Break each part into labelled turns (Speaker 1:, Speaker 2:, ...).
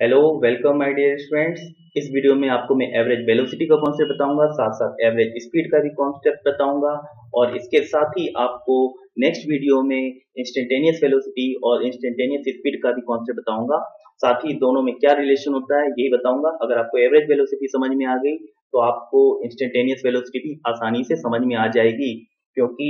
Speaker 1: Hello welcome my dear students. इस video में आपको मैं एवरेज वेलोसिटी का कॉन्सेप्ट बताऊंगा, साथ साथ एवरेज स्पीड का भी कॉन्सेप्ट बताऊंगा और इसके साथ ही आपको नेक्स्ट वीडियो में इंस्टेंटेनियस वेलोसिटी और इंस्टेंटेनियस स्पीड का भी कॉन्सेप्ट बताऊंगा। साथ ही दोनों में क्या रिलेशन होता है यही बताऊंगा। अगर आपको एवरेज वेलोसिटी समझ में आ गई तो आपको इंस्टेंटेनियस वेलोसिटी भी आसानी से समझ में आ जाएगी, क्योंकि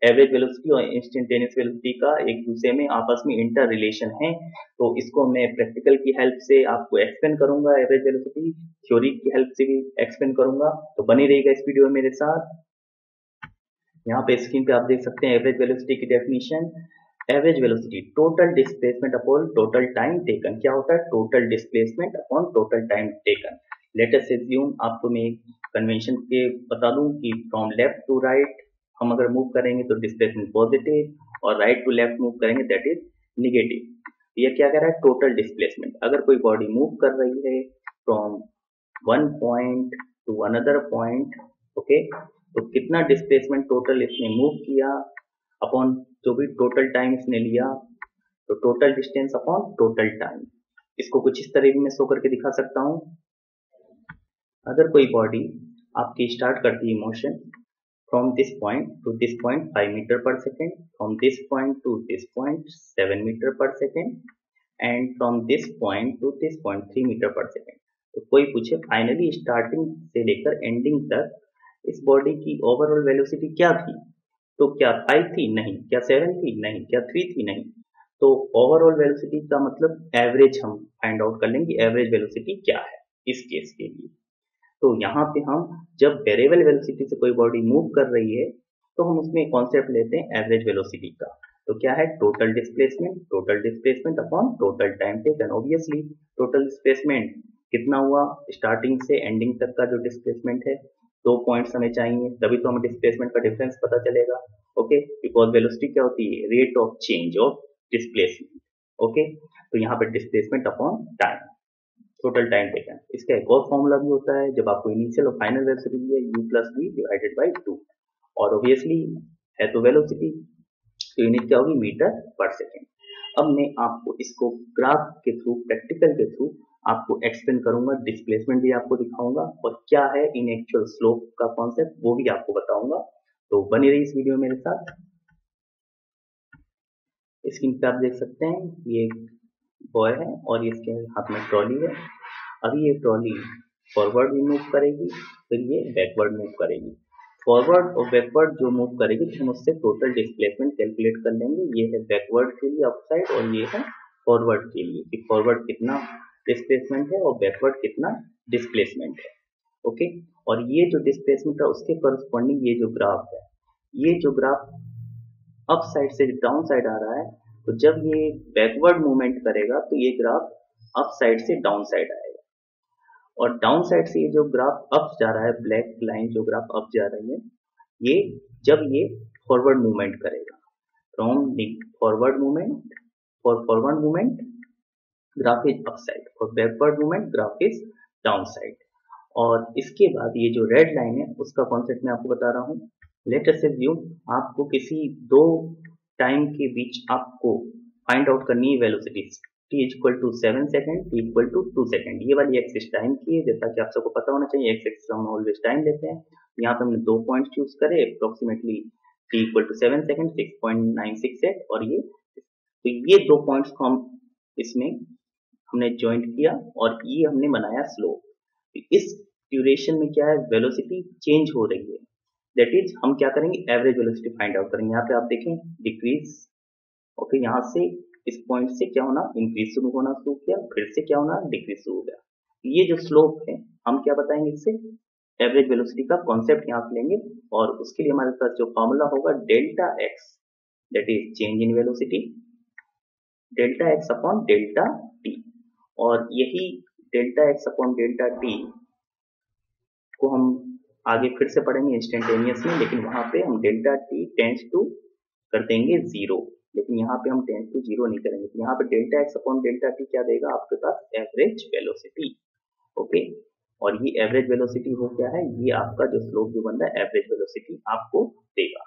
Speaker 1: एवरेज वेलोसिटी और इंस्टेंटेनियस वेलोसिटी का एक दूसरे में आपस में इंटर रिलेशन है। तो इसको मैं प्रैक्टिकल की हेल्प से आपको एक्सप्लेन करूंगा, एवरेज वेलोसिटी थ्योरी की हेल्प से भी एक्सप्लेन करूंगा। तो बनी रहेगा इस वीडियो में मेरे साथ। यहाँ पे स्क्रीन पे आप देख सकते हैं एवरेज वेलोसिटी की definition. Average velocity total displacement upon total time taken. क्या होता है? Total displacement upon total time taken. Let us assume, आपको मैं कन्वेंशन के बता दूं कि फ्रॉम लेफ्ट टू राइट हम अगर मूव करेंगे तो डिस्प्लेसमेंट पॉजिटिव और राइट टू लेफ्ट मूव करेंगे दैट इज निगेटिव। ये क्या कह रहा है? Total displacement. अगर कोई बॉडी मूव कर रही है from one point two another point, okay, तो कितना डिस्प्लेसमेंट टोटल इसने मूव किया अपॉन जो भी टोटल टाइम इसने लिया, तो total distance upon total time. इसको कुछ इस तरह भी मैं शो करके दिखा सकता हूँ। अगर कोई बॉडी आपकी स्टार्ट करती है motion from this point to this point 5 metre per second, from this point to this point 7 metre per second and from this point to this point 3 metre per second. तो कोई पूछे finally starting से लेकर ending तक इस body की overall velocity क्या थी, तो क्या 5 थी? नहीं। क्या 7 थी? नहीं। क्या 3 थी? नहीं। तो ओवरऑल वेलोसिटी का मतलब एवरेज हम फाइंड आउट कर लेंगे, एवरेज वेलोसिटी क्या है इस केस के लिए। तो यहाँ पे हम जब वेरिएबल वेलोसिटी से कोई बॉडी मूव कर रही है तो हम उसमें कॉन्सेप्ट लेते हैं एवरेज वेलोसिटी का। तो क्या है? Total displacement upon total time taken. Obviously total displacement कितना हुआ, स्टार्टिंग से एंडिंग तक का जो डिस्प्लेसमेंट है, 2 पॉइंट्स हमें चाहिए, तभी तो हमें डिस्प्लेसमेंट का डिफरेंस पता चलेगा। ओके, बिकॉज वेलोसिटी क्या होती है? Rate of change of displacement. Okay, तो यहाँ पे displacement upon time, total time taken. इसका एक और फॉर्मूला भी होता है जब आपको इनिशियल और फाइनल वेलोसिटी दी है, u plus V divided by 2। और ऑब्वियसली है तो वेलोसिटी, तो यूनिट क्या होगी? Metre per second. अब मैं आपको इसको ग्राफ के थ्रू, प्रैक्टिकल के थ्रू आपको एक्सप्लेन करूंगा, डिस्प्लेसमेंट भी आपको दिखाऊंगा और क्या है इन एक्चुअल स्लोप का कॉन्सेप्ट वो भी आपको बताऊंगा। तो बनी रही इस वीडियो मेरे साथ। स्क्रीन पे आप देख सकते हैं ये एक बॉय है और इसके हाथ में ट्रॉली है। अभी ये ट्रॉली फॉरवर्ड भी मूव करेगी, फिर ये बैकवर्ड मूव करेगी। फॉरवर्ड और बैकवर्ड जो मूव करेगी तो हम उससे टोटल डिस्प्लेसमेंट कैलकुलेट कर लेंगे। ये है बैकवर्ड के लिए अपसाइड और ये है फॉरवर्ड के लिए कि फॉरवर्ड कितना डिस्प्लेसमेंट है और बैकवर्ड कितना डिस्प्लेसमेंट है। ओके, और ये जो डिस्प्लेसमेंट है उसके करस्पॉन्डिंग ये जो ग्राफ है, ये जो ग्राफ अप साइड से डाउन साइड आ रहा है, तो जब ये बैकवर्ड मूवमेंट करेगा तो ये ग्राफ अप साइड से डाउन साइड आएगा। और डाउन साइड से ये जो ग्राफ अप जा रहा है, ब्लैक लाइन जो ग्राफ अप जा रही है, ये जब ये फॉरवर्ड मूवमेंट करेगा, from forward movement, for forward movement graph is up side, और backward movement graph is down side. और इसके बाद ये जो रेड लाइन है उसका कॉन्सेप्ट मैं आपको बता रहा हूँ। लेट अस अज्यूम आपको किसी दो टाइम के बीच आपको फाइंड आउट करनी है velocity, t equal to 7 second, t equal to 2 second. ये वाली एक्सिस टाइम की है, जैसा कि आप सबको पता होना चाहिए, एक्स एक्सिस हम ऑलवेज टाइम लेते हैं। यहाँ पे हमने 2 पॉइंट चूज करे, approximately t equal to 7 second 6.968 और ये, तो ये 2 पॉइंट्स को हम इसमें हमने ज्वाइंट किया और ये हमने बनाया स्लोप। इस ड्यूरेशन में क्या है? वेलोसिटी चेंज हो रही है, दैट इज हम क्या करेंगे? एवरेज वेलोसिटी फाइंड आउट करेंगे। यहाँ पे आप देखें डिक्रीज, ओके, यहाँ से इस पॉइंट से क्या होना? इंक्रीज शुरू होना शुरू किया, फिर से क्या होना? डिक्रीज शुरू हो गया। ये जो स्लोप है हम क्या बताएंगे? इससे एवरेज वेलोसिटी का कॉन्सेप्ट यहाँ पे लेंगे और उसके लिए हमारे पास जो फॉर्मूला होगा delta x, that is change in velocity, delta X upon delta T. और यही delta X upon delta T को हम आगे फिर से पढ़ेंगे इंस्टेंटेनियस में, लेकिन वहां पे हम डेल्टा टी टेंस टू कर देंगे 0, लेकिन यहाँ पे हम टेंस टू 0 नहीं करेंगे। तो यहाँ पे delta X upon delta T क्या देगा आपके पास? Average velocity. ओके, और ये एवरेज वेलोसिटी हो क्या है? ये आपका जो स्लोप जो बन रहा है एवरेज वेलोसिटी आपको देगा।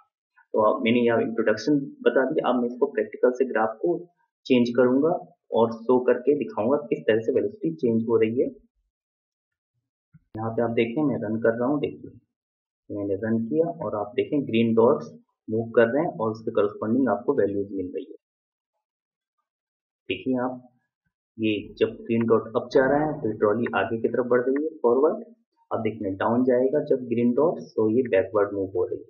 Speaker 1: तो मैंने यहाँ इंट्रोडक्शन बता दिया, अब मैं इसको प्रैक्टिकल से ग्राफ को चेंज करूंगा और शो करके दिखाऊंगा किस तरह से वेलोसिटी चेंज हो रही है। यहाँ पे आप देखें मैं रन कर रहा हूँ, देखिए मैंने रन किया और आप देखें ग्रीन डॉट्स मूव कर रहे हैं और उसके करस्पॉन्डिंग आपको वैल्यूज मिल रही है। देखिए आप, ये जब ग्रीन डॉट अप जा रहा है तो ट्रॉली आगे की तरफ बढ़ रही है फॉरवर्ड। अब देखने डाउन जाएगा जब ग्रीन डॉट, तो ये बैकवर्ड मूव हो रही है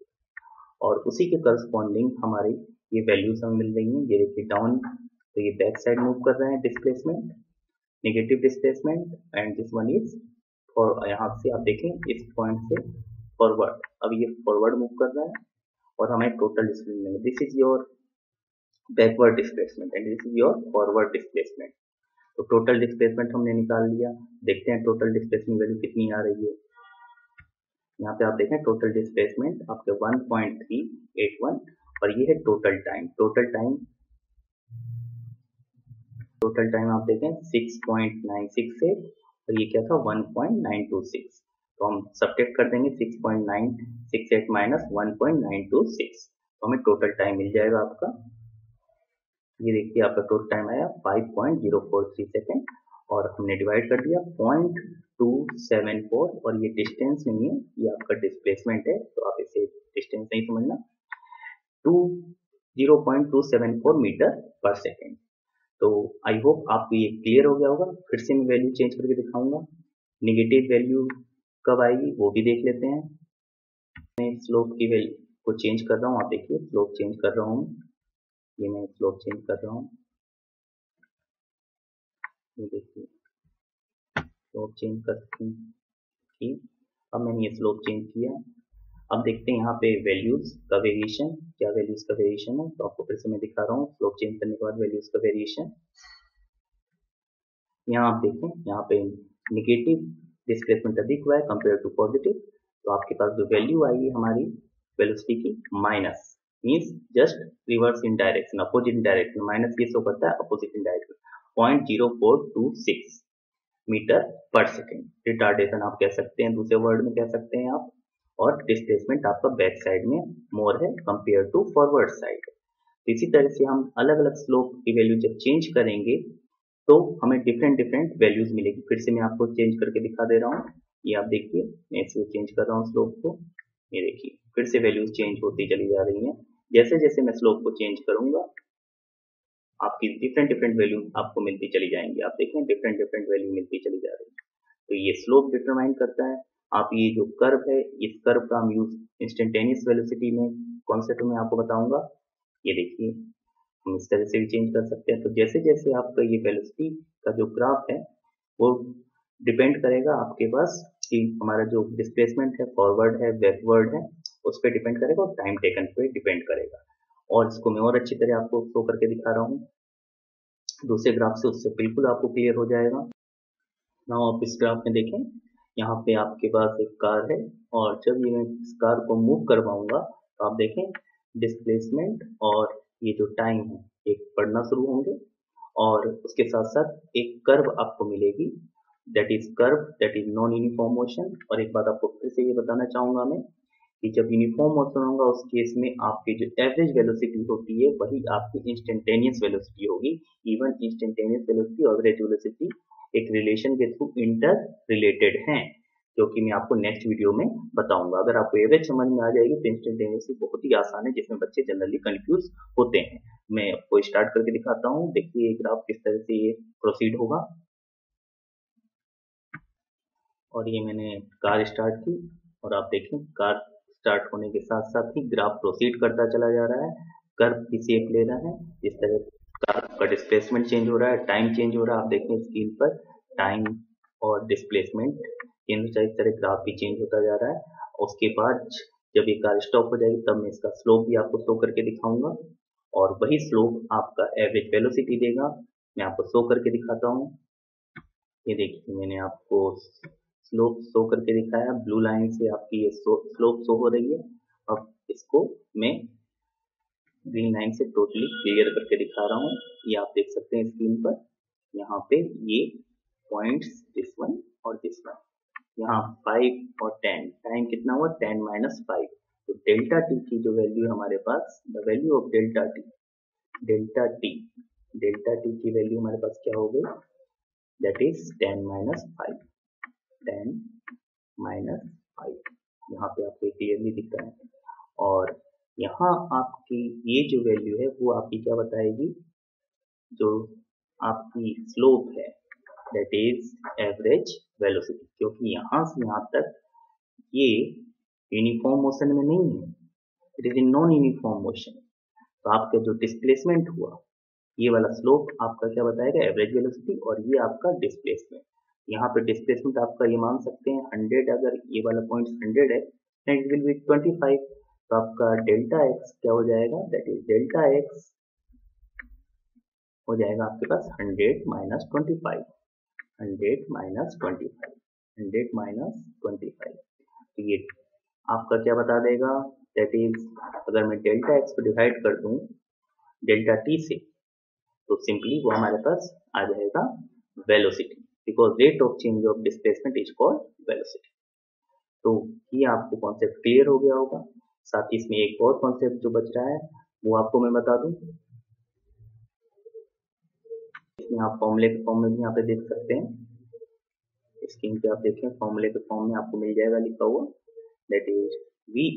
Speaker 1: और उसी के करस्पॉन्डिंग हमारी ये वैल्यूज हमें मिल रही हैं। ये देखिए डाउन तो ये बैक साइड मूव कर रहे हैं, displacement negative displacement, and this one is और यहाँ से आप देखें इस पॉइंट से फॉरवर्ड, अब ये फॉरवर्ड मूव कर रहा है और हमें total displacement, this is your backward displacement and this is your forward displacement. तो टोटल डिस्प्लेसमेंट हमने निकाल लिया। देखते हैं टोटल डिस्प्लेसमेंट वैल्यू कितनी आ रही है। यहाँ पे आप देखें टोटल डिस्प्लेसमेंट आपके 1.381 और ये है टोटल टाइम। टोटल टाइम आप देखें 6.968 और ये क्या था 1.926। तो हम सब्ट्रैक्ट कर देंगे 6.968 माइनस 1.926, तो हमें टोटल टाइम मिल जाएगा आपका। ये देखिए आपका टोटल टाइम आया 5.043 सेकेंड और हमने डिवाइड कर दिया 0.274 और ये डिस्टेंस नहीं है, ये आपका डिस्प्लेसमेंट है, तो आप इसे डिस्टेंस नहीं समझना, 0.274 मीटर पर सेकेंड। तो आई होप आपको ये क्लियर हो गया होगा। फिर से मैं वैल्यू चेंज करके दिखाऊंगा। नेगेटिव वैल्यू कब आएगी वो भी देख लेते हैं। मैं स्लोप की वैल्यू को चेंज कर रहा हूँ, आप देखिए स्लोप चेंज कर रहा हूँ, ये मैं स्लोप चेंज कर रहा हूँ, ये देखिए स्लोप चेंज करते हैं। ठीक, अब मैंने ये स्लोप चेंज किया। अब देखते हैं यहाँ पे वैल्यूज का वेरिएशन, क्या वैल्यूज का वेरिएशन है, तो आपको फिर से मैं दिखा रहा हूँ स्लोप चेंज करने के बाद वैल्यूज का वेरिएशन। यहाँ आप देखें, यहाँ पे नेगेटिव डिस्प्लेसमेंट अधिक हुआ है कंपेयर टू पॉजिटिव, तो आपके पास जो वैल्यू आएगी हमारी वेलोसिटी की माइनस, मीन्स जस्ट रिवर्स इन डायरेक्शन, अपोजिट डायरेक्शन, माइनस ये शो करता है opposite in direction 0.0426 metre per second. Retardation आप कह सकते हैं, दूसरे वर्ड में कह सकते हैं आप, और डिस्प्लेसमेंट आपका बैक साइड में मोर है कंपेयर टू फॉरवर्ड साइड। इसी तरह से हम अलग अलग स्लोप की वैल्यू जब चेंज करेंगे तो हमें डिफरेंट डिफरेंट वैल्यूज मिलेगी। फिर से मैं आपको चेंज करके दिखा दे रहा हूँ, ये आप देखिए मैं इसे चेंज कर रहा हूँ स्लोप को, ये देखिए फिर से वैल्यूज चेंज होती चली जा रही हैं। जैसे जैसे मैं स्लोप को चेंज करूंगा आपकी डिफरेंट डिफरेंट वैल्यू आपको मिलती चली जाएंगी। आप देखें डिफरेंट डिफरेंट वैल्यू मिलती चली जा रही है। तो ये स्लोप डिटरमाइन करता है। आप ये जो कर्व है, इस कर्व का हम यूज इंस्टेंटेनियस वेलोसिटी में कॉन्सेप्ट में आपको बताऊंगा। ये देखिए हम इस तरह से भी चेंज कर सकते हैं। तो जैसे जैसे आपका ये वेलोसिटी का जो ग्राफ है वो डिपेंड करेगा आपके पास कि हमारा जो डिस्प्लेसमेंट है फॉरवर्ड है बैकवर्ड है उस पर डिपेंड करेगा और टाइम टेकन पे डिपेंड करेगा। और इसको मैं और अच्छी तरह आपको शो करके दिखा रहा हूँ दूसरे ग्राफ से, उससे बिल्कुल आपको क्लियर हो जाएगा। नाउ आप इस ग्राफ में देखें, यहाँ पे आपके पास एक कार है और जब ये मैं इस कार को मूव करवाऊंगा तो आप देखें डिस्प्लेसमेंट और ये जो टाइम है एक बढ़ना शुरू होंगे और उसके साथ साथ एक कर्व आपको मिलेगी, that is non uniform motion. और एक बात आपको फिर से ये बताना चाहूंगा मैं कि जब यूनिफॉर्म मोशन होगा उस केस में आपकी जो एवरेज वेलोसिटी होती है वही आपकी इंस्टेंटेनियस वेलोसिटी होगी। इवन इंस्टेंटेनियस वेलोसिटी और एवरेज वेलोसिटी एक रिलेशन के थ्रू इंटर रिलेटेड हैं, जो कि मैं आपको नेक्स्ट वीडियो में बताऊंगा। अगर आपको एवरेज समझ में आ जाएगी तो इंस्टेंटेनियस बहुत ही आसान है, जिसमें बच्चे जनरली कंफ्यूज होते हैं। मैं आपको स्टार्ट करके दिखाता हूँ, देखिए ग्राफ किस तरह से ये प्रोसीड होगा। और ये मैंने कार स्टार्ट की और आप देखें कार स्टार्ट होने के साथ साथ ही ग्राफ प्रोसीड करता चला जा रहा है, कर्व की शेप ले रहा है। जिस तरह कार का डिस्प्लेसमेंट चेंज हो रहा है, टाइम चेंज हो रहा है, आप देखें स्क्रीन पर टाइम और डिस्प्लेसमेंट चेंज होता है, इस तरह ग्राफ भी चेंज होता जा रहा है। उसके बाद जब ये कार स्टॉप हो जाएगी तब मैं इसका स्लोप भी आपको शो करके दिखाऊंगा और वही स्लोप आपका एवरेज वेलोसिटी देगा। मैं आपको शो करके दिखाता हूँ, ये देखिए मैंने आपको स्लोप शो करके दिखाया, ब्लू लाइन से आपकी ये स्लोप शो हो रही है। अब इसको मैं ग्रीन लाइन से टोटली क्लियर करके दिखा रहा हूँ, ये आप देख सकते हैं स्क्रीन पर। यहाँ पे ये पॉइंट्स दिस वन और दिस वन, यहाँ 5 और 10, टाइम कितना हुआ 10 माइनस 5। तो डेल्टा टी की जो वैल्यू है हमारे पास, the value of delta T delta T की वैल्यू हमारे पास क्या हो गई, दैट इज 10 माइनस 5, 10 माइनस 5, यहाँ पे आपको क्लियरली दिख रहा है। और यहाँ आपकी ये जो वैल्यू है वो आपकी क्या बताएगी, जो आपकी स्लोप है दैट इज एवरेज वेलोसिटी, क्योंकि यहाँ से यहाँ तक ये यूनिफॉर्म मोशन में नहीं है, it is in non uniform motion. तो आपका जो डिस्प्लेसमेंट हुआ, ये वाला स्लोप आपका क्या बताएगा, एवरेज वेलोसिटी, और ये आपका डिस्प्लेसमेंट। यहाँ पे डिस्प्लेसमेंट आपका ये मान सकते हैं 100, अगर ये वाला पॉइंट 100 है एंड इट विल बी 25, तो आपका डेल्टा एक्स क्या हो जाएगा, दैट इज डेल्टा एक्स हो जाएगा आपके पास 100 माइनस 25, 100 माइनस 25, 100 माइनस 25। तो ये आपका क्या बता देगा, दैट इज अगर मैं डेल्टा एक्स को डिवाइड कर दूं डेल्टा टी से, तो सिंपली वो हमारे पास आ जाएगा velocity, because rate of change of displacement is called velocity. तो ये आपको कॉन्सेप्ट क्लियर हो गया होगा। साथ ही इसमें एक और कॉन्सेप्ट जो बच रहा है वो आपको मैं बता दूं, इसमें आप फॉर्मूले के फॉर्म में भी यहाँ पे देख सकते हैं, स्क्रीन पे आप देखें फॉर्मूले के फॉर्म में आपको मिल जाएगा लिखा हुआ, that is V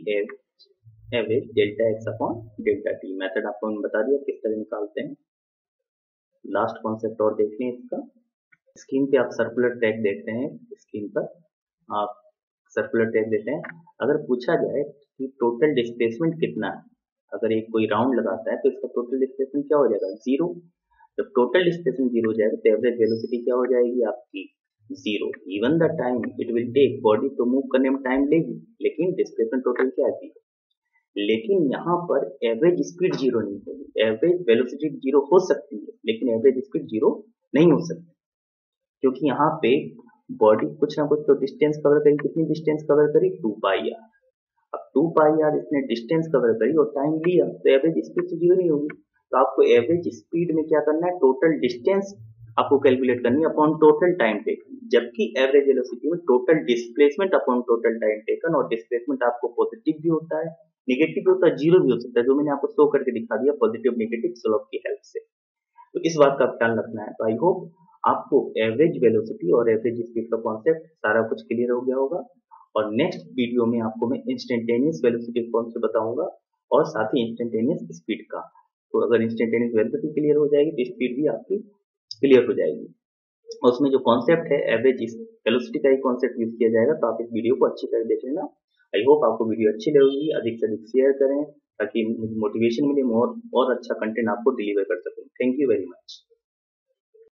Speaker 1: average delta X upon delta T. Method आपको मैंने बता दिया किस तरह निकालते हैं। लास्ट कॉन्सेप्ट और देख लें इसका, स्क्रीन पे आप सर्कुलर ट्रैक देखते हैं, स्क्रीन पर आप सर्कुलर ट्रैक देते हैं। अगर पूछा जाए कि टोटल डिस्प्लेसमेंट कितना है, अगर एक कोई राउंड लगाता है तो इसका टोटल डिस्प्लेसमेंट क्या हो जाएगा, जीरो। जब टोटल डिस्प्लेसमेंट जीरो हो जाएगा तो एवरेज वेलोसिटी क्या हो जाएगी आपकी, zero. Even the time it will take, body तो मूव करने में टाइम लेगी, लेकिन डिस्प्लेसमेंट टोटल क्या है, लेकिन यहाँ पर एवरेज स्पीड जीरो नहीं होगी, एवरेज वेलोसिटी जीरो हो सकती है लेकिन एवरेज स्पीड जीरो नहीं हो सकती, क्योंकि यहाँ पे बॉडी कुछ ना कुछ तो डिस्टेंस कवर करी, कितनी डिस्टेंस कवर करी, 2 पाई आर। अब 2 पाई आर इसने डिस्टेंस कवर करी और टाइम लिया, तो एवरेज स्पीड तो जीरो नहीं होगी। तो आपको एवरेज स्पीड में क्या करना है, टोटल डिस्टेंस आपको कैलकुलेट करनी है अपॉन टोटल टाइम टेकन, जबकि एवरेज वेलोसिटी में total displacement upon total time taken, और डिस्प्लेसमेंट आपको पॉजिटिव भी होता है, नेगेटिव भी होता है, जीरो भी हो सकता है, जो मैंने आपको शो करके दिखा दिया पॉजिटिव नेगेटिव स्लोप की हेल्प से। तो इस बात का ख्याल रखना है। तो आई होप आपको एवरेज वेलोसिटी और एवरेज स्पीड का कॉन्सेप्ट सारा कुछ क्लियर हो गया होगा, और नेक्स्ट वीडियो में आपको मैं इंस्टेंटेनियस वेलोसिटी कॉन्सेप्ट बताऊंगा और साथ ही इंस्टेंटेनियस स्पीड का। तो अगर इंस्टेंटेनियस वेलोसिटी क्लियर हो जाएगी तो स्पीड भी आपकी क्लियर हो जाएगी, और उसमें जो कॉन्सेप्ट है एवरेज वेलोसिटी का ही कॉन्सेप्ट यूज किया जाएगा। तो आप इस वीडियो को अच्छी तरह देख लेना। आई होप आपको वीडियो अच्छी लगेगी, अधिक से अधिक शेयर करें ताकि मोटिवेशन मिले, और अच्छा कंटेंट आपको डिलीवर कर सकूं। Thank you very much.